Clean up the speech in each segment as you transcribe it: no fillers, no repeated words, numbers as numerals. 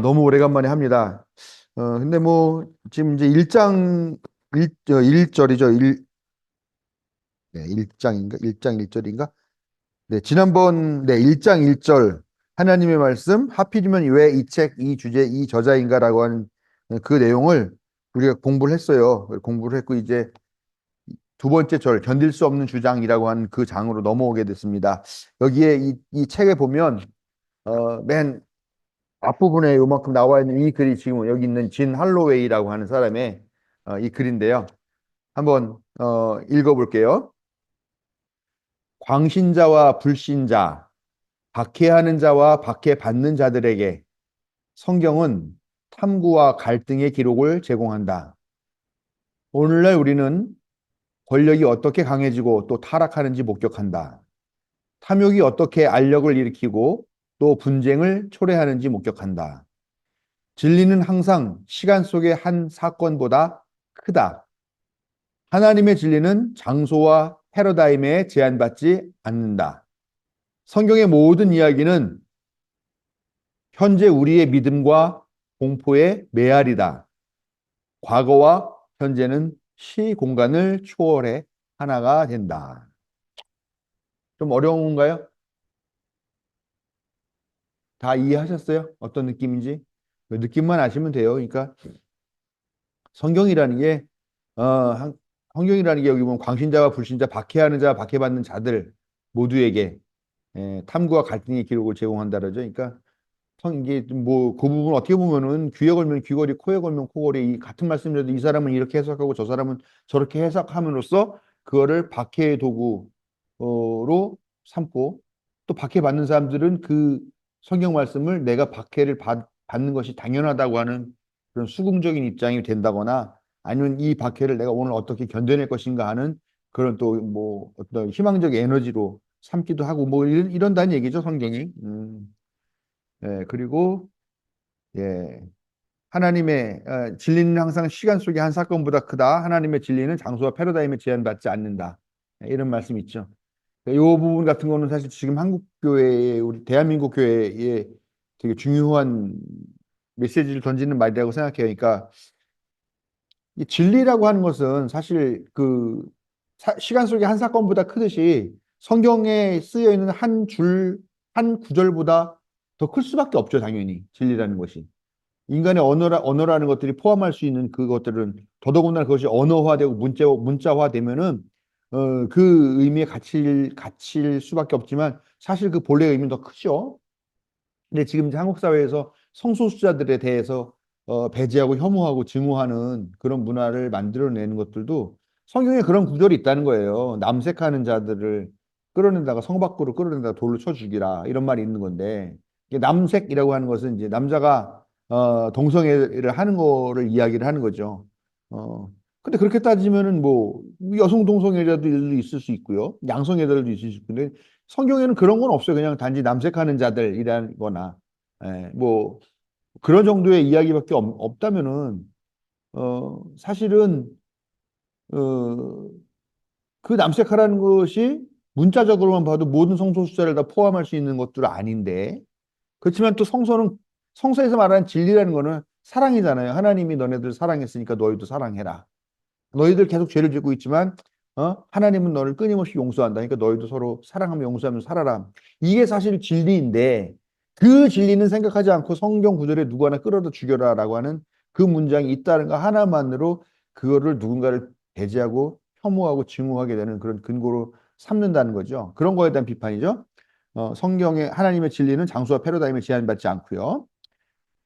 너무 오래간만에 합니다. 근데 뭐, 지금 이제 일절이죠. 네, 일장일절인가? 네, 지난번, 네, 일장일절. 하나님의 말씀, 하필이면 왜 이 책, 이 주제, 이 저자인가라고 하는 그 내용을 우리가 공부를 했어요. 공부를 했고, 이제 두 번째 절, 견딜 수 없는 주장이라고 하는 그 장으로 넘어오게 됐습니다. 여기에 이 책에 보면, 맨 앞부분에 요만큼 나와 있는 이 글이 지금 여기 있는 진 할로웨이라고 하는 사람의 이 글인데요. 한번 읽어볼게요. 광신자와 불신자, 박해하는 자와 박해받는 자들에게 성경은 탐구와 갈등의 기록을 제공한다. 오늘날 우리는 권력이 어떻게 강해지고 또 타락하는지 목격한다. 탐욕이 어떻게 알력을 일으키고 또 분쟁을 초래하는지 목격한다. 진리는 항상 시간 속의 한 사건보다 크다. 하나님의 진리는 장소와 패러다임에 제한받지 않는다. 성경의 모든 이야기는 현재 우리의 믿음과 공포의 메아리다. 과거와 현재는 시공간을 초월해 하나가 된다. 좀 어려운가요? 다 이해하셨어요? 어떤 느낌인지? 그 느낌만 아시면 돼요. 그러니까 성경이라는 게 성경이라는 게 여기 보면 광신자와 불신자, 박해하는 자와 박해받는 자들 모두에게 탐구와 갈등의 기록을 제공한다 그러죠. 그러니까 이게 뭐 그 부분 어떻게 보면은 귀에 걸면 귀걸이, 코에 걸면 코걸이 이 같은 말씀이라도 이 사람은 이렇게 해석하고 저 사람은 저렇게 해석함으로써 그거를 박해의 도구로 삼고 또 박해받는 사람들은 그 성경 말씀을 내가 받는 것이 당연하다고 하는 그런 수긍적인 입장이 된다거나 아니면 이 박해를 내가 오늘 어떻게 견뎌낼 것인가 하는 그런 또 뭐 어떤 희망적 에너지로 삼기도 하고 뭐 이런다는 얘기죠, 성경이. 그리고 예, 하나님의 진리는 항상 시간 속의 한 사건보다 크다. 하나님의 진리는 장소와 패러다임에 제한받지 않는다. 이런 말씀 있죠. 이 부분 같은 거는 사실 지금 한국 교회에 우리 대한민국 교회에 되게 중요한 메시지를 던지는 말이라고 생각해요. 그러니까 이 진리라고 하는 것은 사실 그 시간 속의 한 사건보다 크듯이 성경에 쓰여 있는 한 줄, 한 구절보다 더 클 수밖에 없죠, 당연히. 진리라는 것이. 인간의 언어라는 것들이 포함할 수 있는 그것들은 더더군다나 그것이 언어화되고 문자화되면은 그 의미에 갇힐 수밖에 없지만 사실 그 본래 의미는 더 크죠. 근데 지금 이제 한국 사회에서 성소수자들에 대해서 배제하고 혐오하고 증오하는 그런 문화를 만들어내는 것들도 성경에 그런 구절이 있다는 거예요. 남색하는 자들을 끌어낸다가 성 밖으로 끌어낸다가 돌로 쳐 죽이라 이런 말이 있는 건데 이게 남색이라고 하는 것은 이제 남자가 동성애를 하는 거를 이야기를 하는 거죠. 근데 그렇게 따지면은 뭐 여성 동성애자도 있을 수 있고요. 양성애자들도 있을 수 있는데 성경에는 그런 건 없어요. 그냥 단지 남색하는 자들이라거나, 뭐, 그런 정도의 이야기밖에 없다면은, 사실은, 어, 그 남색하라는 것이 문자적으로만 봐도 모든 성소수자를 다 포함할 수 있는 것들은 아닌데, 그렇지만 또 성서에서 말하는 진리라는 거는 사랑이잖아요. 하나님이 너네들 사랑했으니까 너희도 사랑해라. 너희들 계속 죄를 짓고 있지만 하나님은 너를 끊임없이 용서한다. 그러니까 너희도 서로 사랑하며 용서하며 살아라. 이게 사실 진리인데 그 진리는 생각하지 않고 성경 구절에 누구 하나 끌어다 죽여라라고 하는 그 문장이 있다는 거 하나만으로 그거를 누군가를 배제하고 혐오하고 증오하게 되는 그런 근거로 삼는다는 거죠. 그런 거에 대한 비판이죠. 성경의 하나님의 진리는 장수와 패러다임에 제한받지 않고요.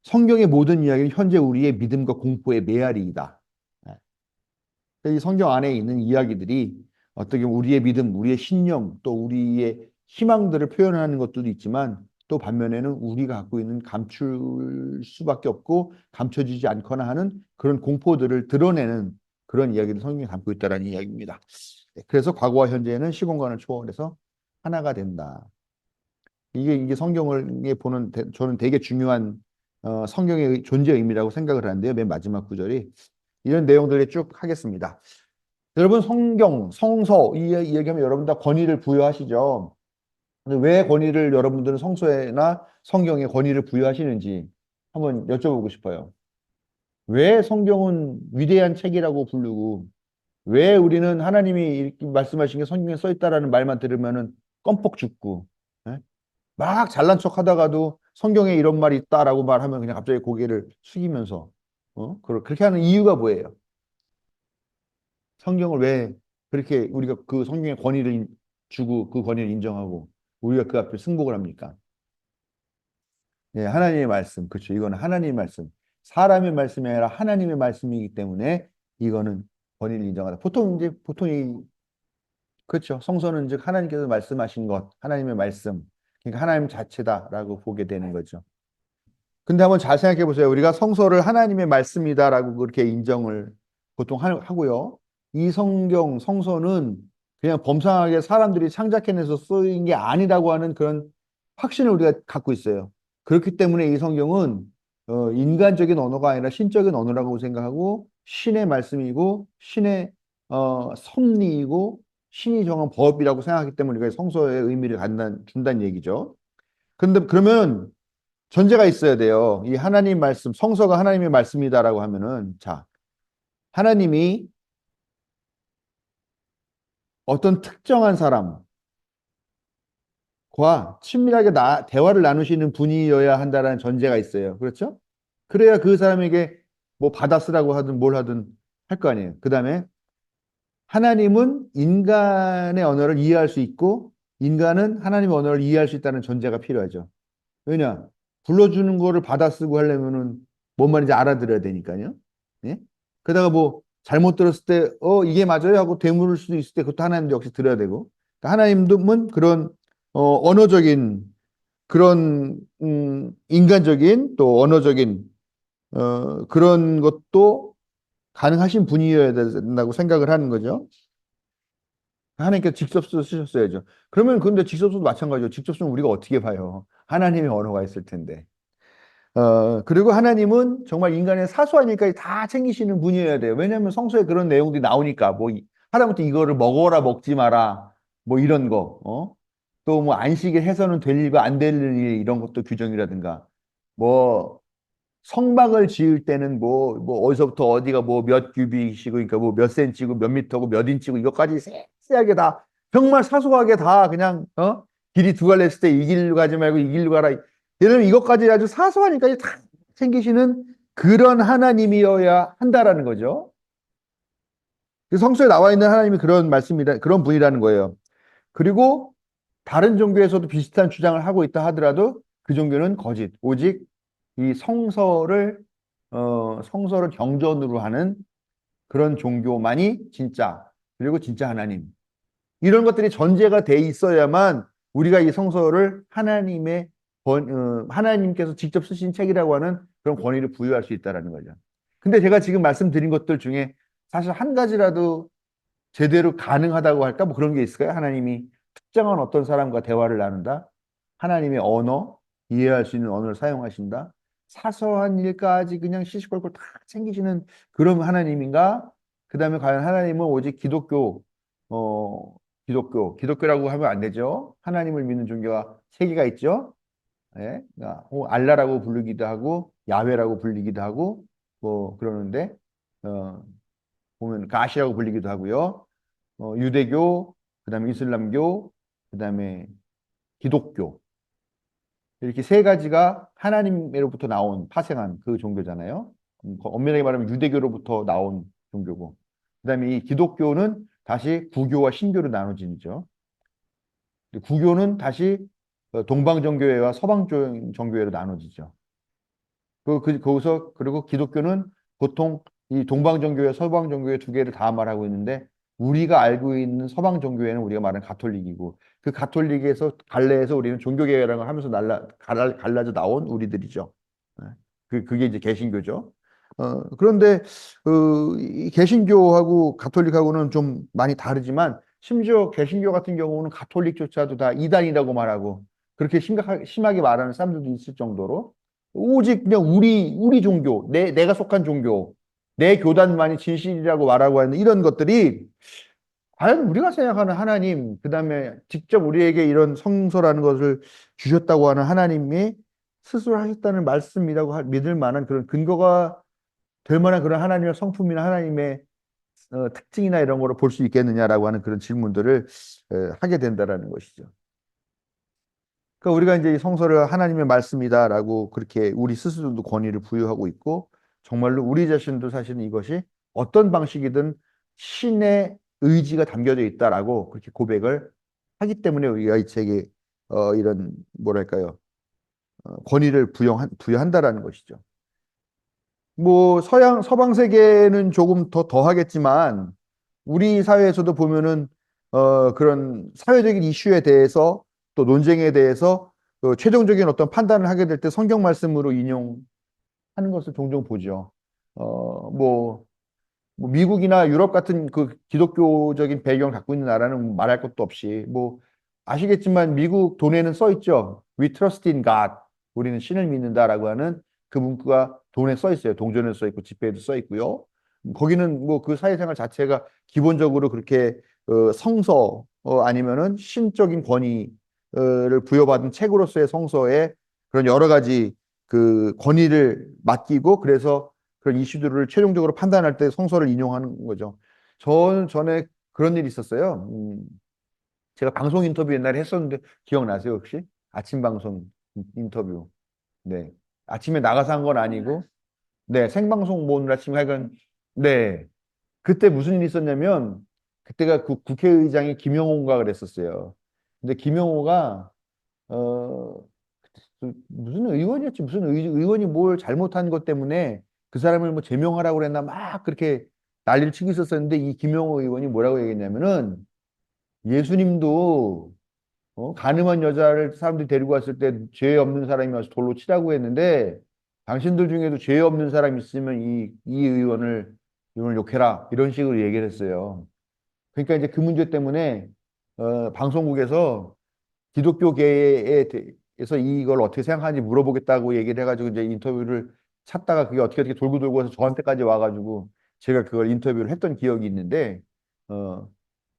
성경의 모든 이야기는 현재 우리의 믿음과 공포의 메아리이다. 이 성경 안에 있는 이야기들이 어떻게 보면 우리의 믿음, 우리의 신념, 또 우리의 희망들을 표현하는 것들도 있지만 또 반면에는 우리가 갖고 있는 감출 수밖에 없고 감춰지지 않거나 하는 그런 공포들을 드러내는 그런 이야기를 성경에 담고 있다는 이야기입니다. 그래서 과거와 현재는 시공간을 초월해서 하나가 된다. 이게 성경을 보는 저는 되게 중요한 성경의 존재 의미라고 생각을 하는데요. 맨 마지막 구절이 이런 내용들을 쭉 하겠습니다. 여러분 성서 이 얘기하면 여러분 다 권위를 부여하시죠. 근데 왜 권위를 여러분들은 성서에나 성경에 권위를 부여하시는지 한번 여쭤보고 싶어요. 왜 성경은 위대한 책이라고 부르고 왜 우리는 하나님이 이렇게 말씀하신 게 성경에 써 있다라는 말만 들으면은 껌뻑 죽고 예? 막 잘난 척 하다가도 성경에 이런 말이 있다라고 말하면 그냥 갑자기 고개를 숙이면서 그렇게 하는 이유가 뭐예요? 성경을 왜 그렇게 우리가 그 성경의 권위를 주고 그 권위를 인정하고 우리가 그 앞에 승복을 합니까? 예, 하나님의 말씀. 그렇죠. 이거는 하나님의 말씀. 사람의 말씀이 아니라 하나님의 말씀이기 때문에 이거는 권위를 인정하다. 보통 그렇죠. 성서는 즉 하나님께서 말씀하신 것, 하나님의 말씀. 그러니까 하나님 자체다라고 보게 되는 거죠. 근데 한번 잘 생각해 보세요. 우리가 성서를 하나님의 말씀이다라고 그렇게 인정을 보통 하고요. 이 성서는 그냥 범상하게 사람들이 창작해내서 쓰인 게 아니라고 하는 그런 확신을 우리가 갖고 있어요. 그렇기 때문에 이 성경은 인간적인 언어가 아니라 신적인 언어라고 생각하고 신의 말씀이고 신의 섭리이고 신이 정한 법이라고 생각하기 때문에 우리가 성서의 의미를 준다는 얘기죠. 근데 그러면 전제가 있어야 돼요. 이 하나님 말씀, 성서가 하나님의 말씀이다라고 하면은, 자, 하나님이 어떤 특정한 사람과 친밀하게 대화를 나누시는 분이어야 한다라는 전제가 있어요. 그렇죠? 그래야 그 사람에게 뭐 받아 쓰라고 하든 뭘 하든 할 거 아니에요. 그 다음에 하나님은 인간의 언어를 이해할 수 있고, 인간은 하나님의 언어를 이해할 수 있다는 전제가 필요하죠. 왜냐? 불러주는 거를 받아 쓰고 하려면은 뭔 말인지 알아들어야 되니까요. 예? 그러다가 뭐 잘못 들었을 때, 이게 맞아요 하고 되물을 수도 있을 때 그것도 하나님도 역시 들어야 되고. 그러니까 하나님은 그런, 언어적인, 그런, 인간적인 또 언어적인, 그런 것도 가능하신 분이어야 된다고 생각을 하는 거죠. 하나님께서 직접 쓰셨어야죠. 그러면 근데 직접 써도 마찬가지죠. 직접 쓰면 우리가 어떻게 봐요? 하나님의 언어가 있을 텐데. 그리고 하나님은 정말 인간의 사소한 일까지 다 챙기시는 분이어야 돼요. 왜냐하면 성서에 그런 내용들이 나오니까, 뭐, 하다못해 이거를 먹어라, 먹지 마라, 뭐 이런 거, 또 뭐 안식일 해서는 될 일과 안 될 일, 이런 것도 규정이라든가, 뭐, 성막을 지을 때는 뭐 어디서부터 어디가 뭐 몇 규빗이고, 그러니까 뭐 몇 센치고 몇 미터고 몇 인치고 이것까지 세세하게 다, 정말 사소하게 다 그냥, 길이 두 갈래 했을 때 이 길로 가지 말고 이 길로 가라. 예를 이것까지 아주 사소하니까 다 챙기시는 그런 하나님이어야 한다라는 거죠. 그 성서에 나와 있는 하나님이 그런 말씀이라, 그런 분이라는 거예요. 그리고 다른 종교에서도 비슷한 주장을 하고 있다 하더라도 그 종교는 거짓. 오직 이 성서를 경전으로 하는 그런 종교만이 진짜, 그리고 진짜 하나님. 이런 것들이 전제가 돼 있어야만 우리가 이 성서를 하나님께서 직접 쓰신 책이라고 하는 그런 권위를 부여할 수 있다는 거죠. 근데 제가 지금 말씀드린 것들 중에 사실 한 가지라도 제대로 가능하다고 할까? 뭐 그런 게 있을까요? 하나님이 특정한 어떤 사람과 대화를 나눈다? 하나님의 언어, 이해할 수 있는 언어를 사용하신다? 사소한 일까지 그냥 시시콜콜 다 챙기시는 그런 하나님인가? 그 다음에 과연 하나님은 오직 기독교라고 하면 안 되죠. 하나님을 믿는 종교가 세 개가 있죠. 예? 그러니까 알라라고 부르기도 하고, 야훼라고 불리기도 하고, 뭐 그러는데, 어, 보면 가시라고 불리기도 하고요. 유대교, 그다음에 이슬람교, 그다음에 기독교. 이렇게 세 가지가 하나님으로부터 나온 파생한 그 종교잖아요. 엄밀하게 말하면 유대교로부터 나온 종교고. 그다음에 이 기독교는 다시 구교와 신교로 나눠지죠. 구교는 다시 동방정교회와 서방정교회로 나눠지죠. 거기서, 그리고 기독교는 보통 이 동방정교회, 서방정교회 두 개를 다 말하고 있는데, 우리가 알고 있는 서방정교회는 우리가 말하는 가톨릭이고, 그 가톨릭에서, 갈래에서 우리는 종교개혁이라는 걸 하면서 갈라져 나온 우리들이죠. 네. 그게 이제 개신교죠. 그런데, 이 개신교하고 가톨릭하고는 좀 많이 다르지만, 심지어 개신교 같은 경우는 가톨릭조차도 다 이단이라고 말하고, 그렇게 심하게 말하는 사람들도 있을 정도로, 오직 그냥 우리 종교, 내가 속한 종교, 내 교단만이 진실이라고 말하고 하는 이런 것들이 과연 우리가 생각하는 하나님, 그 다음에 직접 우리에게 이런 성서라는 것을 주셨다고 하는 하나님이 스스로 하셨다는 말씀이라고 믿을 만한 그런 근거가 될 만한 그런 하나님의 성품이나 하나님의 특징이나 이런 거를 볼 수 있겠느냐라고 하는 그런 질문들을 하게 된다라는 것이죠. 그러니까 우리가 이제 이 성서를 하나님의 말씀이다라고 그렇게 우리 스스로도 권위를 부여하고 있고 정말로 우리 자신도 사실은 이것이 어떤 방식이든 신의 의지가 담겨져 있다라고 그렇게 고백을 하기 때문에 우리가 이 책에 이런 뭐랄까요 권위를 부여한다라는 것이죠. 뭐 서방 세계는 조금 더 더하겠지만 우리 사회에서도 보면은 그런 사회적인 이슈에 대해서 또 논쟁에 대해서 최종적인 어떤 판단을 하게 될 때 성경 말씀으로 인용하는 것을 종종 보죠. 뭐 미국이나 유럽 같은 그 기독교적인 배경을 갖고 있는 나라는 말할 것도 없이 뭐 아시겠지만 미국 돈에는 써 있죠. We trust in God. 우리는 신을 믿는다라고 하는 그 문구가 돈에 써 있어요. 동전에 써 있고 지폐에도 써 있고요. 거기는 뭐 그 사회생활 자체가 기본적으로 그렇게 성서 아니면은 신적인 권위를 부여받은 책으로서의 성서에 그런 여러 가지 그 권위를 맡기고 그래서 그런 이슈들을 최종적으로 판단할 때 성서를 인용하는 거죠. 저는 전에 그런 일이 있었어요. 제가 방송 인터뷰 옛날에 했었는데 기억나세요, 혹시? 아침 방송 인터뷰. 네. 아침에 나가서 한 건 아니고, 네, 생방송 뭐 오늘 아침 하여간, 네. 그때 무슨 일이 있었냐면, 그때가 국회의장이 김영호인가 그랬었어요. 근데 김영호가, 어, 무슨 의원이었지? 무슨 의원이 뭘 잘못한 것 때문에 그 사람을 뭐 제명하라고 그랬나 막 그렇게 난리를 치고 있었었는데 이 김영호 의원이 뭐라고 얘기했냐면은 예수님도 가늠한 여자를 사람들이 데리고 왔을 때 죄 없는 사람이 와서 돌로 치라고 했는데 당신들 중에도 죄 없는 사람이 있으면 이 의원을 욕해라 이런 식으로 얘기를 했어요. 그러니까 이제 그 문제 때문에 방송국에서 기독교계에 대해서 이걸 어떻게 생각하는지 물어보겠다고 얘기를 해가지고 이제 인터뷰를 찾다가 그게 어떻게 돌고 돌고 해서 저한테까지 와가지고 제가 그걸 인터뷰를 했던 기억이 있는데 어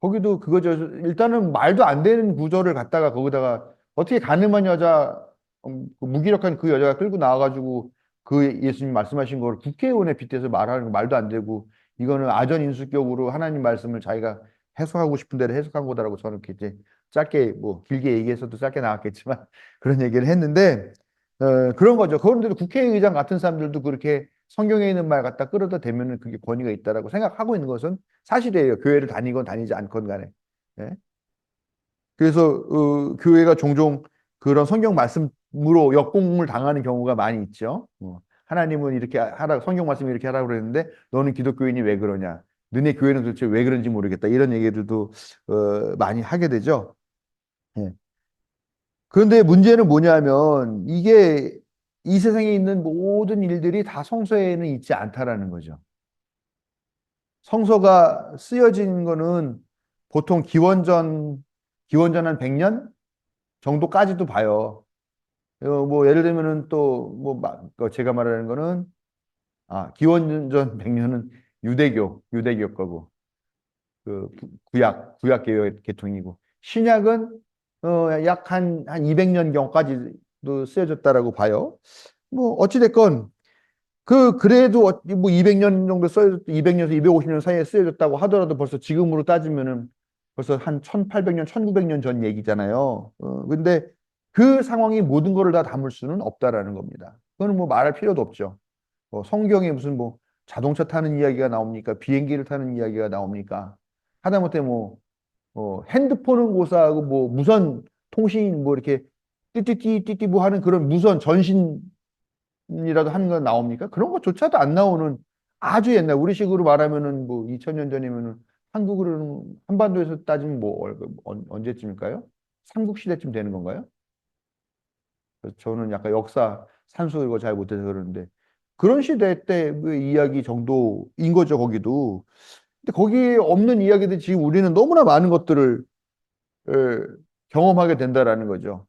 거기도 그거죠. 일단은 말도 안 되는 구조를 갖다가 거기다가 어떻게 가늠한 여자 그 무기력한 그 여자가 끌고 나와가지고 그 예수님 말씀하신 걸 국회의원에 빗대서 말하는 거 말도 안 되고 이거는 아전인수격으로 하나님 말씀을 자기가 해석하고 싶은 대로 해석한 거다라고 저는 이렇게 이제 짧게 뭐 길게 얘기해서도 짧게 나왔겠지만 그런 얘기를 했는데 그런 거죠. 그런데도 국회의장 같은 사람들도 그렇게 성경에 있는 말 갖다 끌어다 대면은 그게 권위가 있다라고 생각하고 있는 것은 사실이에요. 교회를 다니건 다니지 않건 간에. 예? 그래서 교회가 종종 그런 성경 말씀으로 역공을 당하는 경우가 많이 있죠. 하나님은 이렇게 하라, 성경 말씀이 이렇게 하라고 그랬는데 너는 기독교인이 왜 그러냐? 너네 교회는 도대체 왜 그런지 모르겠다. 이런 얘기들도 많이 하게 되죠. 예. 그런데 문제는 뭐냐면 이게 이 세상에 있는 모든 일들이 다 성서에는 있지 않다라는 거죠. 성서가 쓰여진 거는 보통 기원전 한 100년 정도까지도 봐요. 뭐 예를 들면은 또뭐 제가 말하는 거는 기원전 100년은 유대교 거고 그 구약 계통이고 신약은 약 한 200년 경까지도 쓰여졌다라고 봐요. 뭐 어찌됐건 그래도 뭐 200년 정도 200년에서 250년 사이에 쓰여졌다고 하더라도 벌써 지금으로 따지면은 벌써 한 1800년, 1900년 전 얘기잖아요. 근데 그 상황이 모든 거를 다 담을 수는 없다라는 겁니다. 그거는 뭐 말할 필요도 없죠. 성경에 무슨 뭐 자동차 타는 이야기가 나옵니까? 비행기를 타는 이야기가 나옵니까? 하다못해 뭐 핸드폰은 고사하고 뭐 무선 통신 뭐 이렇게 띠띠띠띠띠 뭐 하는 그런 무선 전신이라도 하는 거 나옵니까? 그런 것조차도 안 나오는 아주 옛날 우리식으로 말하면은 뭐 2000년 전이면은 한국으로는 한반도에서 따지면 뭐 언제쯤일까요? 삼국시대쯤 되는 건가요? 그래서 저는 약간 역사 산수 이거 잘 못해서 그러는데 그런 시대 때의 이야기 정도인 거죠 거기도. 근데 거기에 없는 이야기들 지금 우리는 너무나 많은 것들을 에, 경험하게 된다라는 거죠.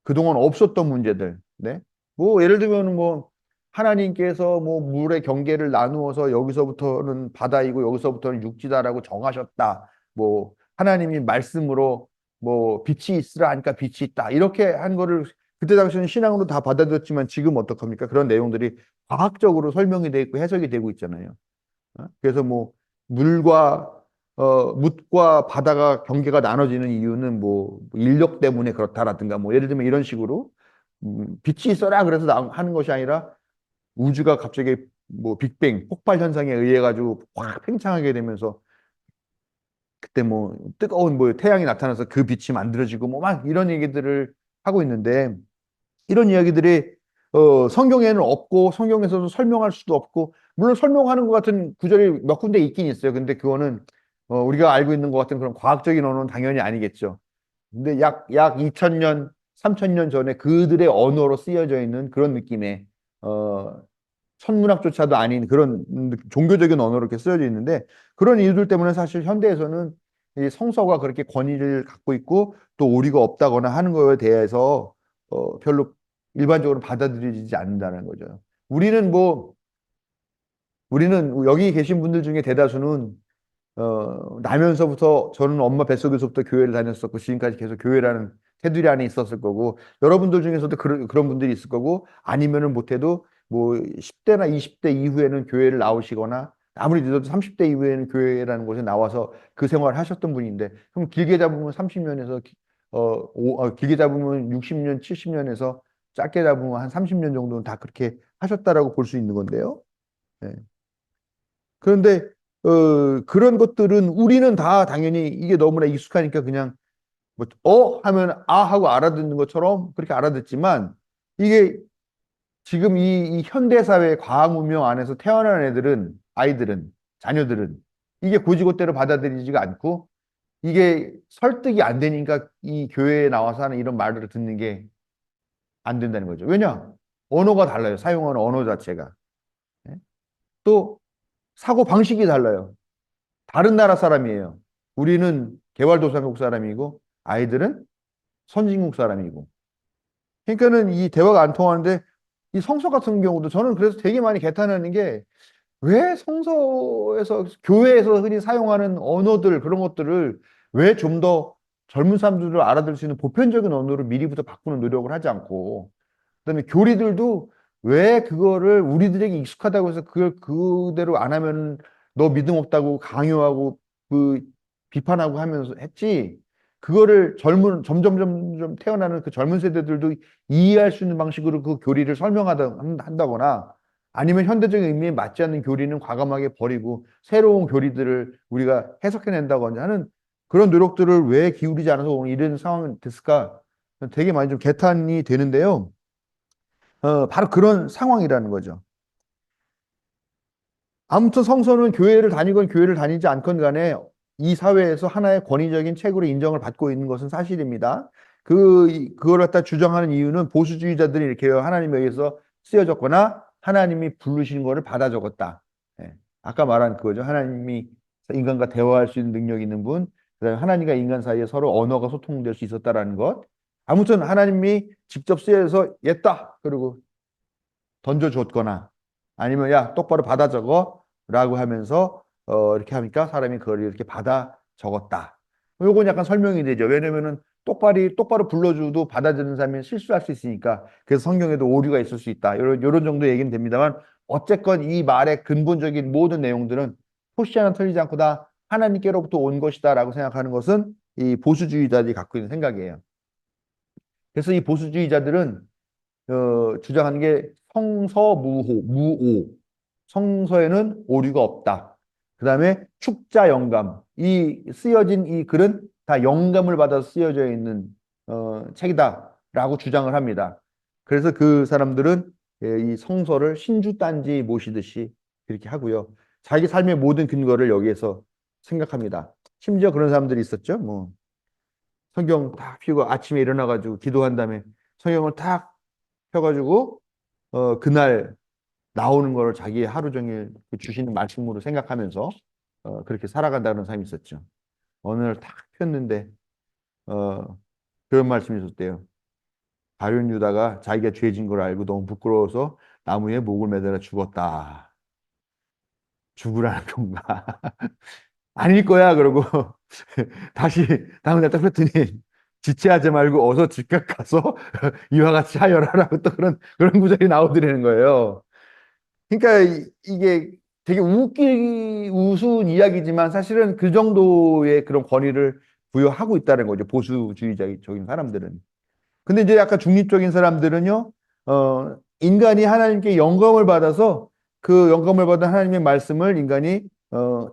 그동안 없었던 문제들. 네. 뭐 예를 들면 뭐 하나님께서 뭐 물의 경계를 나누어서 여기서부터는 바다이고 여기서부터는 육지다라고 정하셨다. 뭐 하나님이 말씀으로 뭐 빛이 있으라 하니까 빛이 있다. 이렇게 한 거를 그때 당시에는 신앙으로 다 받아들였지만 지금 어떡합니까? 그런 내용들이 과학적으로 설명이 되고 있고 해석이 되고 있잖아요. 그래서 뭐 물과 묻과 바다가 경계가 나눠지는 이유는 뭐 인력 때문에 그렇다라든가 뭐 예를 들면 이런 식으로 빛이 있어라 그래서 하는 것이 아니라 우주가 갑자기 뭐 빅뱅 폭발 현상에 의해 가지고 확 팽창하게 되면서 그때 뭐 뜨거운 뭐 태양이 나타나서 그 빛이 만들어지고 뭐 막 이런 얘기들을 하고 있는데 이런 이야기들이 성경에는 없고 성경에서도 설명할 수도 없고 물론 설명하는 것 같은 구절이 몇 군데 있긴 있어요. 근데 그거는 우리가 알고 있는 것 같은 그런 과학적인 언어는 당연히 아니겠죠. 근데 약 2000년, 3000년 전에 그들의 언어로 쓰여져 있는 그런 느낌의 어, 천문학조차도 아닌 그런 종교적인 언어로 이렇게 쓰여져 있는데 그런 이유들 때문에 사실 현대에서는 이 성서가 그렇게 권위를 갖고 있고 또 오류가 없다거나 하는 거에 대해서 별로 일반적으로 받아들여지지 않는다는 거죠. 우리는 뭐 우리는 여기 계신 분들 중에 대다수는 나면서부터 저는 엄마 뱃속에서부터 교회를 다녔었고 지금까지 계속 교회라는 테두리 안에 있었을 거고 여러분들 중에서도 그런 분들이 있을 거고 아니면은 못해도 뭐 10대나 20대 이후에는 교회를 나오시거나 아무리 늦어도 30대 이후에는 교회라는 곳에 나와서 그 생활을 하셨던 분인데 그럼 길게 잡으면 30년에서 길게 잡으면 60년, 70년에서 짧게 잡으면 한 30년 정도는 다 그렇게 하셨다라고 볼 수 있는 건데요. 예. 그런데 그런 것들은 우리는 다 당연히 이게 너무나 익숙하니까 그냥 뭐, 하면 아 하고 알아듣는 것처럼 그렇게 알아듣지만 이게 지금 이 현대사회 과학 문명 안에서 태어난 아이들은 자녀들은 이게 고지고대로 받아들이지가 않고 이게 설득이 안 되니까 이 교회에 나와서 하는 이런 말들을 듣는 게 안 된다는 거죠. 왜냐? 언어가 달라요. 사용하는 언어 자체가. 예? 또 사고 방식이 달라요. 다른 나라 사람이에요. 우리는 개발도상국 사람이고 아이들은 선진국 사람이고. 그러니까는 이 대화가 안 통하는데 이 성서 같은 경우도 저는 그래서 되게 많이 개탄하는 게 왜 성서에서 교회에서 흔히 사용하는 언어들 그런 것들을 왜 좀 더 젊은 사람들을 알아들을 수 있는 보편적인 언어로 미리부터 바꾸는 노력을 하지 않고 그다음에 교리들도 왜 그거를 우리들에게 익숙하다고 해서 그걸 그대로 안 하면 너 믿음 없다고 강요하고 그 비판하고 하면서 했지. 그거를 점점 태어나는 그 젊은 세대들도 이해할 수 있는 방식으로 그 교리를 한다거나 아니면 현대적인 의미에 맞지 않는 교리는 과감하게 버리고 새로운 교리들을 우리가 해석해낸다거나 하는 그런 노력들을 왜 기울이지 않아서 오늘 이런 상황이 됐을까? 되게 많이 좀 개탄이 되는데요. 바로 그런 상황이라는 거죠. 아무튼 성서는 교회를 다니건 교회를 다니지 않건 간에 이 사회에서 하나의 권위적인 책으로 인정을 받고 있는 것은 사실입니다. 그걸 갖다 주장하는 이유는 보수주의자들이 이렇게 하나님에 의해서 쓰여졌거나 하나님이 부르신 거를 받아 적었다. 예. 아까 말한 그거죠. 하나님이 인간과 대화할 수 있는 능력이 있는 분, 그다음에 하나님과 인간 사이에 서로 언어가 소통될 수 있었다라는 것. 아무튼 하나님이 직접 쓰여서 옛다. 그리고 던져줬거나 아니면 야 똑바로 받아 적어 라고 하면서 이렇게 하니까 사람이 그걸 이렇게 받아 적었다. 요건 약간 설명이 되죠. 왜냐면은 똑바로 불러줘도 받아들이는 사람이 실수할 수 있으니까 그래서 성경에도 오류가 있을 수 있다. 요런 정도 얘기는 됩니다만 어쨌건 이 말의 근본적인 모든 내용들은 토시 하나 틀리지 않고 다 하나님께로부터 온 것이다라고 생각하는 것은 이 보수주의자들이 갖고 있는 생각이에요. 그래서 이 보수주의자들은 주장하는 게 무오. 성서에는 오류가 없다. 그 다음에 축자 영감. 이 쓰여진 이 글은 다 영감을 받아서 쓰여져 있는 책이다라고 주장을 합니다. 그래서 그 사람들은 이 성서를 신주단지 모시듯이 그렇게 하고요. 자기 삶의 모든 근거를 여기에서 생각합니다. 심지어 그런 사람들이 있었죠. 뭐 성경 딱 펴고 아침에 일어나가지고 기도한 다음에 성경을 탁 펴가지고 그날 나오는 거를 자기 하루 종일 그 주시는 말씀으로 생각하면서 그렇게 살아간다는 사람이 있었죠. 어느 날 탁 폈는데 어, 그런 말씀이 있었대요. 가룟 유다가 자기가 죄진 걸 알고 너무 부끄러워서 나무에 목을 매달아 죽었다. 죽으라는 건가? 아닐 거야. 그러고 다시 다음 날 딱 폈더니 지체하지 말고 어서 즉각 가서 이와 같이 하여라라고 또 그런 구절이 나오더라는 거예요. 그러니까 이게 되게 우스운 이야기지만 사실은 그 정도의 그런 권위를 부여하고 있다는 거죠. 보수주의적인 사람들은. 근데 이제 약간 중립적인 사람들은요, 인간이 하나님께 영감을 받아서 그 영감을 받은 하나님의 말씀을 인간이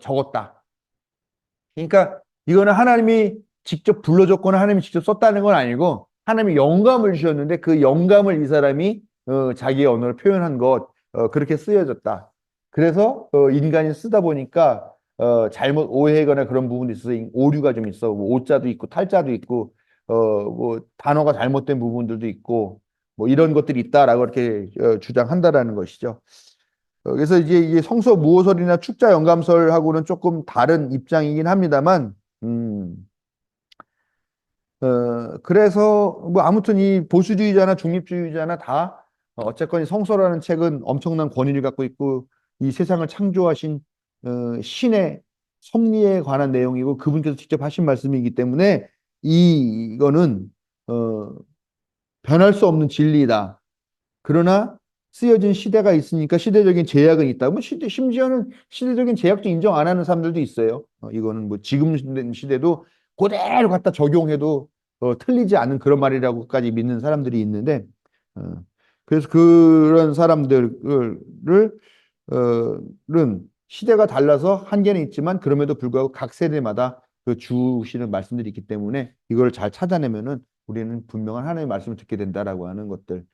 적었다. 그러니까 이거는 하나님이 직접 불러줬거나 하나님이 직접 썼다는 건 아니고 하나님이 영감을 주셨는데 그 영감을 이 사람이 자기의 언어로 표현한 것 그렇게 쓰여졌다. 그래서 인간이 쓰다 보니까 잘못 오해거나 그런 부분도 있어서 오류가 좀 있어. 뭐 오자도 있고 탈자도 있고 뭐 단어가 잘못된 부분들도 있고 뭐 이런 것들이 있다라고 이렇게 주장한다라는 것이죠. 그래서 이게 성서 무호설이나 축자 영감설하고는 조금 다른 입장이긴 합니다만, 음, 그래서 뭐 아무튼 이 보수주의자나 중립주의자나 다 어쨌건 이 성서라는 책은 엄청난 권위를 갖고 있고 이 세상을 창조하신 신의 섭리에 관한 내용이고 그분께서 직접 하신 말씀이기 때문에 이거는 어, 변할 수 없는 진리다. 그러나 쓰여진 시대가 있으니까 시대적인 제약은 있다. 뭐 심지어는 시대적인 제약도 인정 안 하는 사람들도 있어요. 이거는 뭐 지금 시대도 그대로 갖다 적용해도 틀리지 않은 그런 말이라고까지 믿는 사람들이 있는데, 어, 그래서 그런 은 시대가 달라서 한계는 있지만 그럼에도 불구하고 각 세대마다 그 주시는 말씀들이 있기 때문에 이걸 잘 찾아내면은 우리는 분명한 하나님의 말씀을 듣게 된다라고 하는 것들.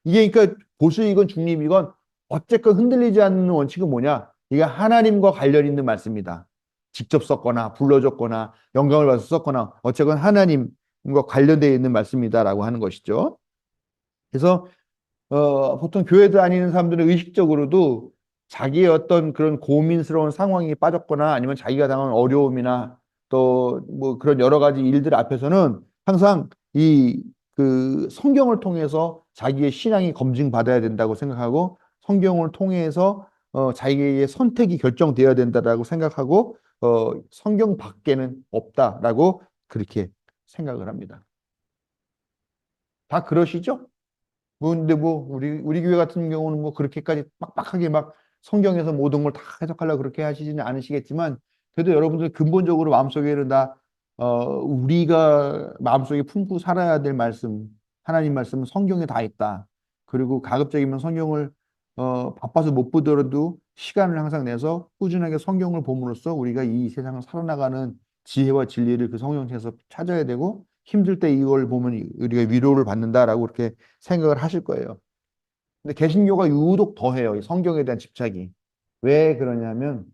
이게 그러니까 보수이건 중립이건 어쨌건 흔들리지 않는 원칙은 뭐냐? 이게 하나님과 관련 있는 말씀이다. 직접 썼거나 불러줬거나 영감을 받아서 썼거나 어쨌건 하나님과 관련되어 있는 말씀이다라고 하는 것이죠. 그래서 보통 교회 다니는 사람들은 의식적으로도 자기의 어떤 그런 고민스러운 상황에 빠졌거나 아니면 자기가 당한 어려움이나 또 뭐 그런 여러 가지 일들 앞에서는 항상 이 그 성경을 통해서 자기의 신앙이 검증받아야 된다고 생각하고 성경을 통해서 자기의 선택이 결정되어야 된다라고 생각하고 성경 밖에는 없다라고 그렇게 생각을 합니다. 다 그러시죠? 뭐 근데 뭐 우리 교회 같은 경우는 뭐 그렇게까지 빡빡하게 막 성경에서 모든 걸 다 해석하려고 그렇게 하시지는 않으시겠지만 그래도 여러분들 근본적으로 마음속에는 다 우리가 마음속에 품고 살아야 될 말씀 하나님 말씀은 성경에 다 있다. 그리고 가급적이면 성경을 바빠서 못 보더라도 시간을 항상 내서 꾸준하게 성경을 봄으로써 우리가 이 세상을 살아나가는 지혜와 진리를 그 성경에서 찾아야 되고 힘들 때 이걸 보면 우리가 위로를 받는다라고 이렇게 생각을 하실 거예요. 근데 개신교가 유독 더해요. 이 성경에 대한 집착이. 왜 그러냐면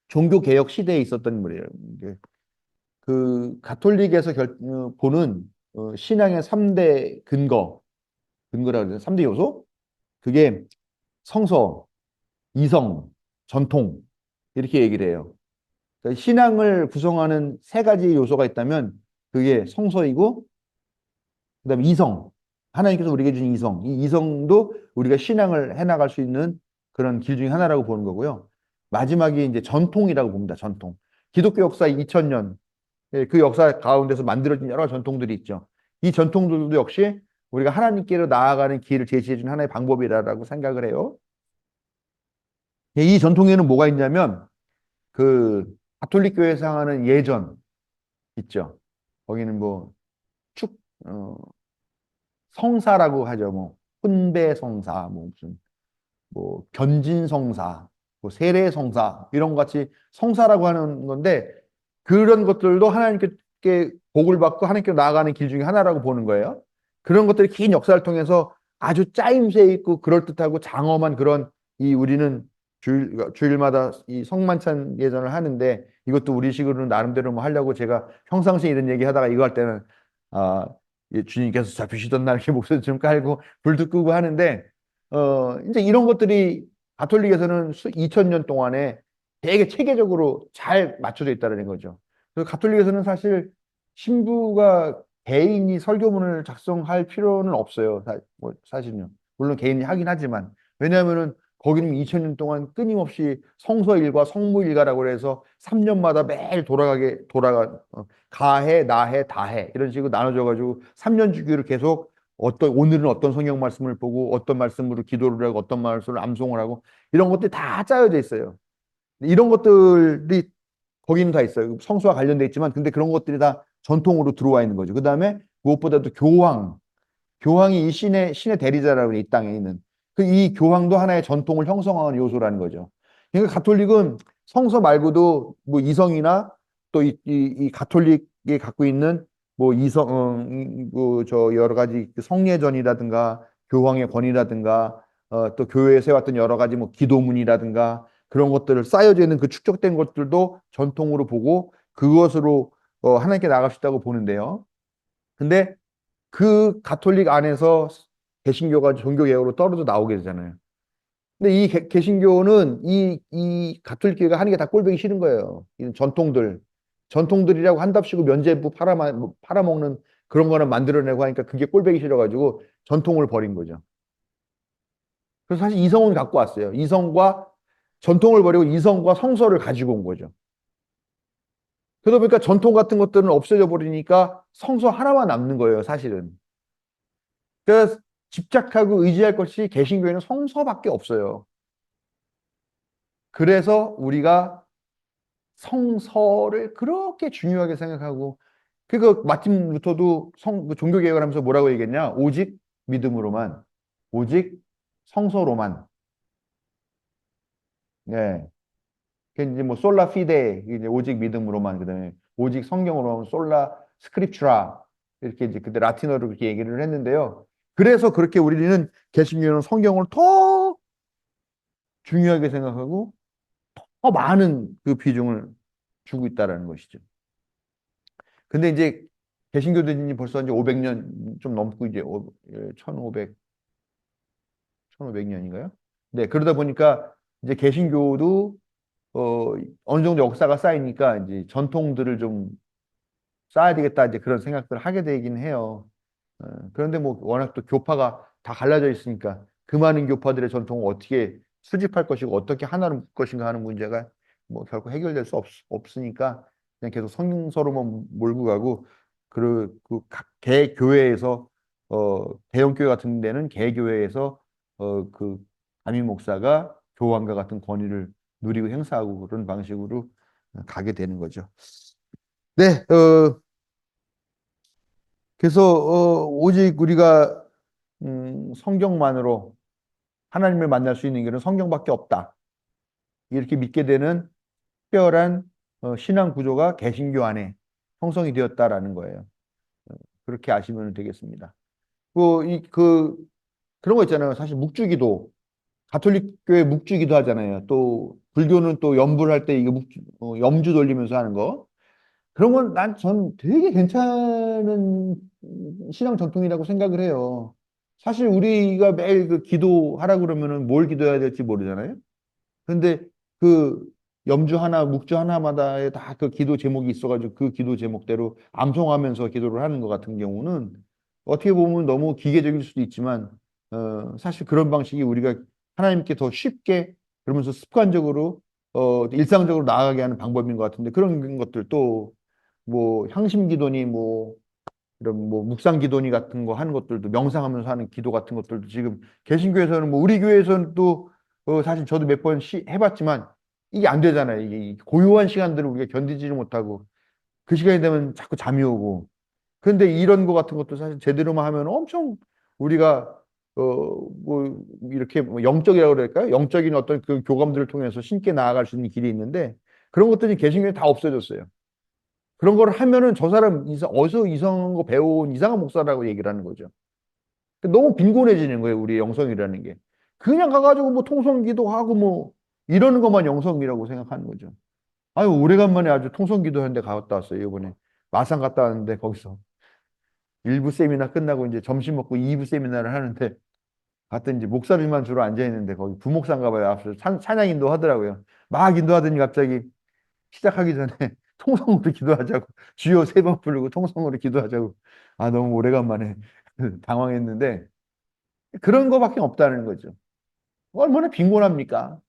종교 개혁 시대에 있었던 물이에요. 이게 그 가톨릭에서 보는 신앙의 3대 근거라고 그러죠. 3대 요소? 그게 성서, 이성, 전통 이렇게 얘기를 해요. 그러니까 신앙을 구성하는 세 가지 요소가 있다면 그게 성서이고 그다음에 이성. 하나님께서 우리에게 준 이성. 이 이성도 우리가 신앙을 해나갈 수 있는 그런 길 중에 하나라고 보는 거고요. 마지막이 이제 전통이라고 봅니다. 전통. 기독교 역사 2000년 그 역사 가운데서 만들어진 여러 전통들이 있죠. 이 전통들도 역시 우리가 하나님께로 나아가는 길을 제시해 준 하나의 방법이라고 생각을 해요. 이 전통에는 뭐가 있냐면 그 가톨릭 교회에서 하는 예전 있죠. 거기는 뭐 축, 어, 성사라고 하죠. 뭐 훈배성사, 뭐 무슨 뭐 견진성사, 뭐 세례성사 이런 것 같이 성사라고 하는 건데 그런 것들도 하나님께 복을 받고 하나님께 나아가는 길 중에 하나라고 보는 거예요. 그런 것들이 긴 역사를 통해서 아주 짜임새 있고 그럴듯하고 장엄한 그런 이 우리는 주일마다 이 성만찬 예전을 하는데 이것도 우리식으로는 나름대로 뭐 하려고 제가 평상시에 이런 얘기 하다가 이거 할 때는 아, 주님께서 잡히시던 날 이렇게 목소리 좀 깔고 불도 끄고 하는데 이제 이런 것들이 가톨릭에서는 2000년 동안에 되게 체계적으로 잘 맞춰져 있다는 거죠. 그래서 가톨릭에서는 사실 신부가 개인이 설교문을 작성할 필요는 없어요. 뭐 사실은요. 물론 개인이 하긴 하지만. 왜냐하면은 거기는 2000년 동안 끊임없이 성서일과 성무일가라고 해서 3년마다 매일 가해, 나해, 다해 이런 식으로 나눠져 가지고 3년 주기로 계속 오늘은 어떤 성경 말씀을 보고 어떤 말씀으로 기도를 하고 어떤 말씀을 암송을 하고 이런 것들이 다 짜여져 있어요. 이런 것들이 거기는 다 있어요. 성수와 관련돼 있지만 근데 그런 것들이 다 전통으로 들어와 있는 거죠. 그다음에 무엇보다도 교황이 이 신의 대리자라고 이 땅에 있는 그 이 교황도 하나의 전통을 형성하는 요소라는 거죠. 그러니까 가톨릭은 성서 말고도 뭐 이성이나 또 이 가톨릭이 갖고 있는 뭐 뭐저 여러 가지 그 성례전이라든가 교황의 권위라든가 또 교회에 세웠던 여러 가지 뭐 기도문이라든가 그런 것들을 쌓여져 있는 그 축적된 것들도 전통으로 보고 그것으로 하나님께 나아갈 수 있다고 보는데요. 근데 그 가톨릭 안에서 개신교가 종교개혁으로 떨어져 나오게 되잖아요. 근데 이 개신교는 이 가톨릭 교회가 하는 게 다 꼴보기 싫은 거예요. 이 전통들이라고 한답시고 면죄부 팔아먹는 그런 거는 만들어내고 하니까 그게 꼴보기 싫어가지고 전통을 버린 거죠. 그래서 사실 이성은 갖고 왔어요. 이성과 전통을 버리고 이성과 성서를 가지고 온 거죠. 그러다 보니까 전통 같은 것들은 없어져 버리니까 성서 하나만 남는 거예요, 사실은. 그래서 집착하고 의지할 것이 개신교에는 성서밖에 없어요. 그래서 우리가 성서를 그렇게 중요하게 생각하고 그 마틴 루터도 그 종교개혁을 하면서 뭐라고 얘기했냐? 오직 믿음으로만, 오직 성서로만. 네. 그 이제 뭐 솔라 피데 이제 오직 믿음으로만 그다음에 오직 성경으로만 솔라 스크립추라 이렇게 이제 그때 라틴어로 그렇게 얘기를 했는데요. 그래서 그렇게 우리는 개신교는 성경을 더 중요하게 생각하고 더 많은 그 비중을 주고 있다라는 것이죠. 근데 이제 개신교들이 벌써 이제 500년 좀 넘고 이제 1500, 1500년인가요? 네, 그러다 보니까 이제 개신교도 어느 정도 역사가 쌓이니까 이제 전통들을 좀 쌓아야 되겠다 이제 그런 생각들을 하게 되긴 해요. 그런데 뭐 워낙 또 교파가 다 갈라져 있으니까 그 많은 교파들의 전통을 어떻게 수집할 것이고 어떻게 하나로 묶을 것인가 하는 문제가 뭐 결코 해결될 수 없으니까 그냥 계속 성경서로만 몰고 가고 그각 개교회에서 대형교회 같은 데는 개교회에서 그 담임 목사가 교황과 같은 권위를 누리고 행사하고 그런 방식으로 가게 되는 거죠. 네, 그래서 오직 우리가 성경만으로 하나님을 만날 수 있는 길은 성경밖에 없다. 이렇게 믿게 되는 특별한 신앙 구조가 개신교 안에 형성이 되었다라는 거예요. 그렇게 아시면 되겠습니다. 그 그런 거 있잖아요. 사실 묵주기도 가톨릭 교회 묵주기도 하잖아요. 또 불교는 또 염불 할 때 이게 염주 돌리면서 하는 거. 그런 건 전 되게 괜찮은 신앙 전통이라고 생각을 해요. 사실 우리가 매일 그 기도하라 그러면은 뭘 기도해야 될지 모르잖아요. 근데 그 염주 하나, 묵주 하나마다에 다 그 기도 제목이 있어가지고 그 기도 제목대로 암송하면서 기도를 하는 것 같은 경우는 어떻게 보면 너무 기계적일 수도 있지만 사실 그런 방식이 우리가 하나님께 더 쉽게 그러면서 습관적으로 일상적으로 나아가게 하는 방법인 것 같은데 그런 것들 또 뭐 향심 기도니 뭐 이런 뭐 묵상 기도니 같은 거 하는 것들도 명상하면서 하는 기도 같은 것들도 지금 개신교에서는 뭐 우리 교회에서는 또 사실 저도 몇 번 해봤지만 이게 안 되잖아요. 이게 고요한 시간들을 우리가 견디지를 못하고 그 시간이 되면 자꾸 잠이 오고. 그런데 이런 거 같은 것도 사실 제대로만 하면 엄청 우리가 뭐 이렇게 뭐 영적이라고 그럴까요? 영적인 어떤 그 교감들을 통해서 신께 나아갈 수 있는 길이 있는데 그런 것들이 개신교에 다 없어졌어요. 그런 걸 하면은 저 사람 어디서 이상한 거 배워온 이상한 목사라고 얘기를 하는 거죠. 너무 빈곤해지는 거예요, 우리 영성이라는 게. 그냥 가가지고 뭐 통성기도 하고 뭐 이러는 것만 영성이라고 생각하는 거죠. 아유, 오래간만에 아주 통성기도 하는데 갔다 왔어요, 이번에. 마산 갔다 왔는데 거기서 1부 세미나 끝나고 이제 점심 먹고 2부 세미나를 하는데 갔더니 이제 목사들만 주로 앉아 있는데 거기 부목사인가 봐요. 앞에서 찬양 인도하더라고요. 막 인도하더니 갑자기 시작하기 전에 통성으로 기도하자고 주여 3번 부르고 통성으로 기도하자고 아 너무 오래간만에 당황했는데 그런 거밖에 없다는 거죠. 얼마나 빈곤합니까?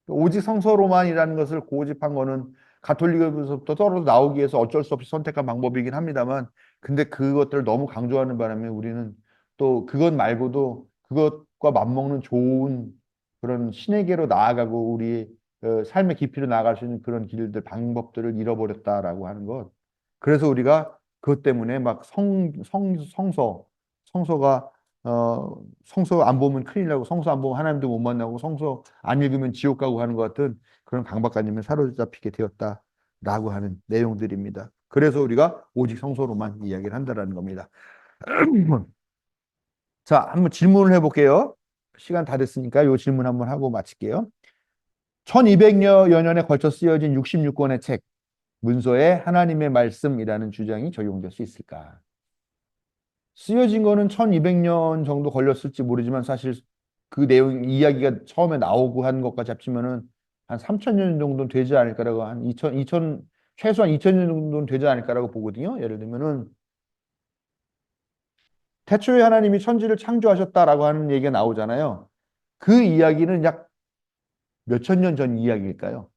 오직 성서로만이라는 것을 고집한 거는 가톨릭에서부터 떨어져 나오기 위해서 어쩔 수 없이 선택한 방법이긴 합니다만, 근데 그것들을 너무 강조하는 바람에 우리는 또 그것 말고도 그것과 맞먹는 좋은 그런 신에게로 나아가고 우리 삶의 깊이로 나아갈 수 있는 그런 길들, 방법들을 잃어버렸다라고 하는 것. 그래서 우리가 그것 때문에 막 성서가 성서 안 보면 큰일 나고 성서 안 보면 하나님도 못 만나고 성서 안 읽으면 지옥 가고 하는 것 같은 그런 강박관념에 사로잡히게 되었다라고 하는 내용들입니다. 그래서 우리가 오직 성서로만 이야기를 한다라는 겁니다. 자, 한번 질문을 해볼게요. 시간 다 됐으니까 이 질문 한번 하고 마칠게요. 1200여 년에 걸쳐 쓰여진 66권의 책, 문서에 하나님의 말씀이라는 주장이 적용될 수 있을까? 쓰여진 거는 1200년 정도 걸렸을지 모르지만 사실 그 내용, 이야기가 처음에 나오고 한 것까지 합치면은 한 3000년 정도는 되지 않을까라고 한 2000, 최소한 2000년 정도는 되지 않을까라고 보거든요. 예를 들면은 태초에 하나님이 천지를 창조하셨다라고 하는 얘기가 나오잖아요. 그 이야기는 약 몇천 년 전 이야기일까요?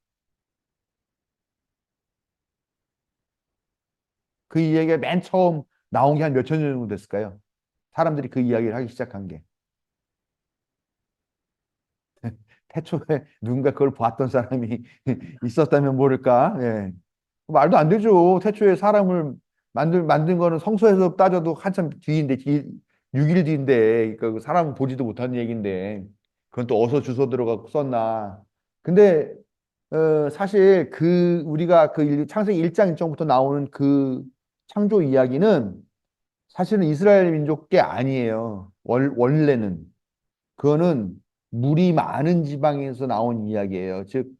그 이야기가 맨 처음 나온 게 한 몇천 년 정도 됐을까요? 사람들이 그 이야기를 하기 시작한 게. 태초에 누군가 그걸 봤던 사람이 있었다면 모를까? 예. 말도 안 되죠. 태초에 사람을 만든 거는 성서에서 따져도 한참 뒤인데, 6일 뒤인데, 그러니까 그 사람은 보지도 못한 얘기인데, 그건 또 어서 주워 들어가고 썼나. 근데, 사실 우리가 창세기 1장 1장부터 나오는 그 창조 이야기는 사실은 이스라엘 민족 게 아니에요. 원래는. 그거는 물이 많은 지방에서 나온 이야기예요. 즉,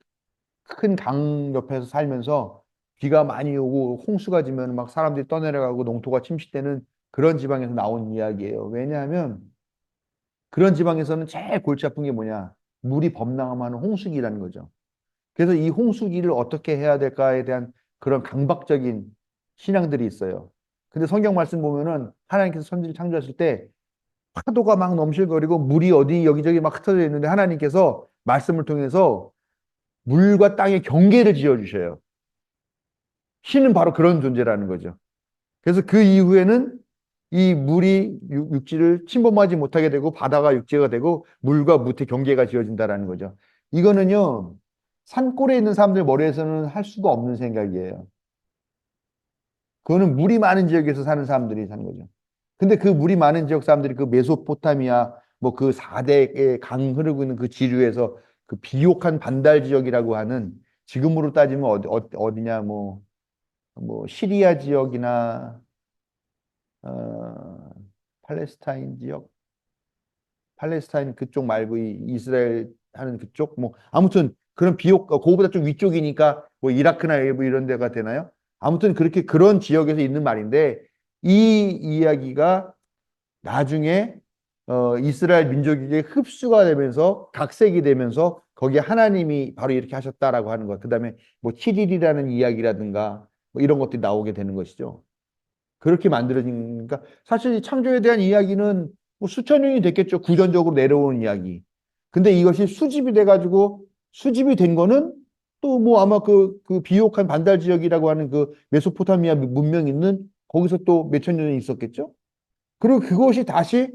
큰 강 옆에서 살면서 비가 많이 오고 홍수가 지면 막 사람들이 떠내려가고 농토가 침식되는 그런 지방에서 나온 이야기예요. 왜냐하면 그런 지방에서는 제일 골치 아픈 게 뭐냐? 물이 범람하는 홍수기라는 거죠. 그래서 이 홍수기를 어떻게 해야 될까에 대한 그런 강박적인 신앙들이 있어요. 근데 성경 말씀 보면은 하나님께서 천지를 창조하실 때 파도가 막 넘실거리고 물이 어디 여기저기 막 흩어져 있는데 하나님께서 말씀을 통해서 물과 땅의 경계를 지어 주셔요. 신은 바로 그런 존재라는 거죠. 그래서 그 이후에는 이 물이 육지를 침범하지 못하게 되고 바다가 육지가 되고 물과 무태 경계가 지어진다라는 거죠. 이거는요, 산골에 있는 사람들 머리에서는 할 수가 없는 생각이에요. 그거는 물이 많은 지역에서 사는 사람들이 사는 거죠. 근데 그 물이 많은 지역 사람들이 그 메소포타미아 뭐 그 4대의 강 흐르고 있는 그 지류에서 그 비옥한 반달 지역이라고 하는 지금으로 따지면 어디냐 뭐 시리아 지역이나 어, 팔레스타인 지역, 팔레스타인 그쪽 말고 이스라엘 하는 그쪽 뭐 아무튼 그런 비옥 그거보다 좀 위쪽이니까 뭐 이라크나 뭐 이런 데가 되나요? 아무튼 그렇게 그런 지역에서 있는 말인데 이 이야기가 나중에 이스라엘 민족에게 흡수가 되면서 각색이 되면서 거기에 하나님이 바로 이렇게 하셨다라고 하는 것. 그다음에 뭐 7일이라는 이야기라든가 뭐 이런 것들이 나오게 되는 것이죠. 그렇게 만들어진, 그러니까 사실 이 창조에 대한 이야기는 뭐 수천 년이 됐겠죠. 구전적으로 내려오는 이야기. 근데 이것이 수집이 돼가지고 수집이 된 거는 또 뭐 아마 그 비옥한 반달 지역이라고 하는 그 메소포타미아 문명이 있는 거기서 또 몇천 년이 있었겠죠. 그리고 그것이 다시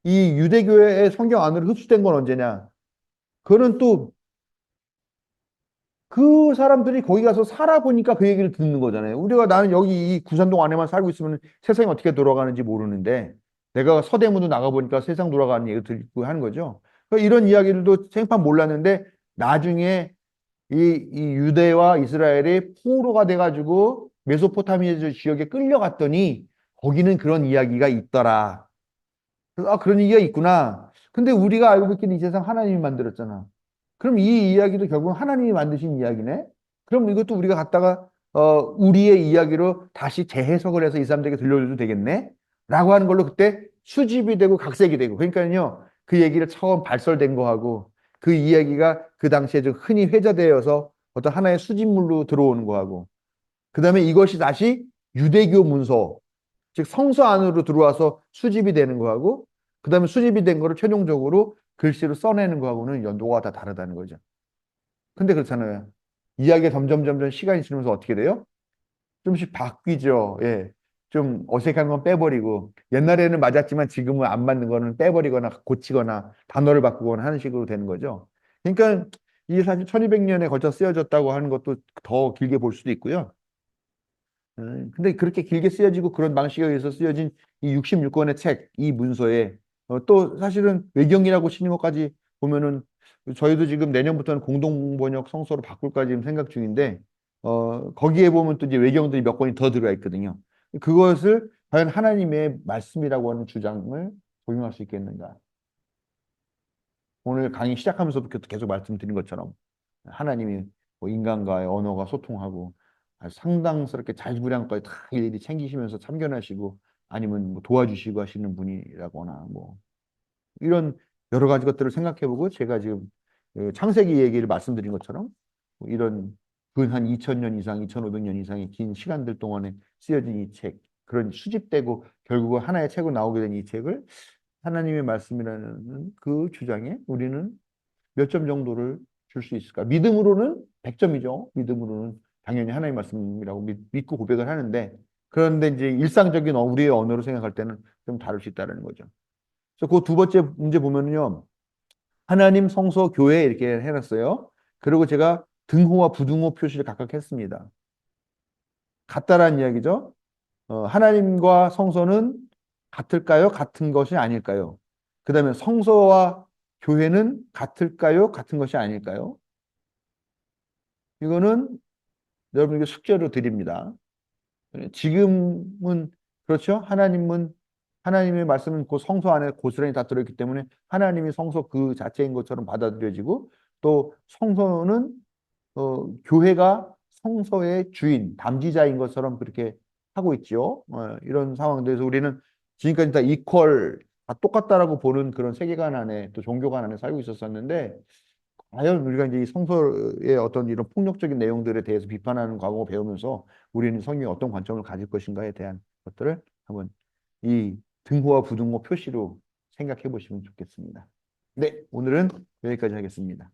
이 유대교의 성경 안으로 흡수된 건 언제냐? 그거는 또 그 사람들이 거기 가서 살아보니까 그 얘기를 듣는 거잖아요. 우리가 나는 여기 이 구산동 안에만 살고 있으면 세상이 어떻게 돌아가는지 모르는데 내가 서대문으로 나가보니까 세상 돌아가는 얘기를 듣고 하는 거죠. 그러니까 이런 이야기들도 생판 몰랐는데 나중에 이 유대와 이스라엘이 포로가 돼가지고 메소포타미아 지역에 끌려갔더니 거기는 그런 이야기가 있더라. 그래서 그런 얘기가 있구나. 근데 우리가 알고 있기는 이 세상 하나님이 만들었잖아. 그럼 이 이야기도 결국 하나님이 만드신 이야기네? 그럼 이것도 우리가 갖다가 우리의 이야기로 다시 재해석을 해서 이 사람들에게 들려줘도 되겠네? 라고 하는 걸로 그때 수집이 되고 각색이 되고. 그러니까요, 그 얘기를 처음 발설된 거하고 그 이야기가 그 당시에 좀 흔히 회자되어서 어떤 하나의 수집물로 들어오는 거하고 그 다음에 이것이 다시 유대교 문서, 즉 성서 안으로 들어와서 수집이 되는 거하고 그다음에 수집이 된 거를 최종적으로 글씨로 써내는 거하고는 연도가 다 다르다는 거죠. 근데 그렇잖아요. 이야기가 점점 시간이 지나면서 어떻게 돼요? 좀씩 바뀌죠. 예. 좀 어색한 건 빼버리고 옛날에는 맞았지만 지금은 안 맞는 거는 빼버리거나 고치거나 단어를 바꾸거나 하는 식으로 되는 거죠. 그러니까 이게 사실 1200년에 걸쳐 쓰여졌다고 하는 것도 더 길게 볼 수도 있고요. 근데 그렇게 길게 쓰여지고 그런 방식에 의해서 쓰여진 이 66권의 책, 이 문서에 또 사실은 외경이라고 치는 것까지 보면은 저희도 지금 내년부터는 공동번역 성서로 바꿀까 지금 생각 중인데 거기에 보면 또 이제 외경들이 몇 권이 더 들어가 있거든요. 그것을 과연 하나님의 말씀이라고 하는 주장을 적용할 수 있겠는가? 오늘 강의 시작하면서부터 계속 말씀드린 것처럼 하나님이 뭐 인간과의 언어가 소통하고 아주 상당스럽게 자질구레한까지 다 일일이 챙기시면서 참견하시고 아니면 뭐 도와주시고 하시는 분이라거나 뭐 이런 여러 가지 것들을 생각해보고 제가 지금 그 창세기 얘기를 말씀드린 것처럼 뭐 이런 근 한 2000년 이상, 2500년 이상의 긴 시간들 동안에 쓰여진 이 책, 그런 수집되고 결국은 하나의 책으로 나오게 된 이 책을 하나님의 말씀이라는 그 주장에 우리는 몇 점 정도를 줄 수 있을까? 믿음으로는 100점이죠. 믿음으로는 당연히 하나님 말씀이라고 믿고 고백을 하는데 그런데 이제 일상적인 우리의 언어로 생각할 때는 좀 다를 수 있다는 거죠. 그래서 그 두 번째 문제 보면은요. 하나님 성소 교회 이렇게 해놨어요. 그리고 제가 등호와 부등호 표시를 각각 했습니다. 같다라는 이야기죠. 하나님과 성소는 같을까요? 같은 것이 아닐까요? 그 다음에 성소와 교회는 같을까요? 같은 것이 아닐까요? 이거는 여러분에게 숙제로 드립니다. 지금은 그렇죠. 하나님의 말씀은 그 성소 안에 고스란히 다 들어있기 때문에 하나님이 성소 그 자체인 것처럼 받아들여지고 또 성소는 교회가 성소의 주인, 담지자인 것처럼 그렇게 하고 있죠. 이런 상황들에서 우리는 지금까지 다 이퀄, 다 똑같다라고 보는 그런 세계관 안에 또 종교관 안에 살고 있었었는데 과연 우리가 이제 이 성서의 어떤 이런 폭력적인 내용들에 대해서 비판하는 과정을 배우면서 우리는 성경에 어떤 관점을 가질 것인가에 대한 것들을 한번 이 등호와 부등호 표시로 생각해 보시면 좋겠습니다. 네, 오늘은 여기까지 하겠습니다.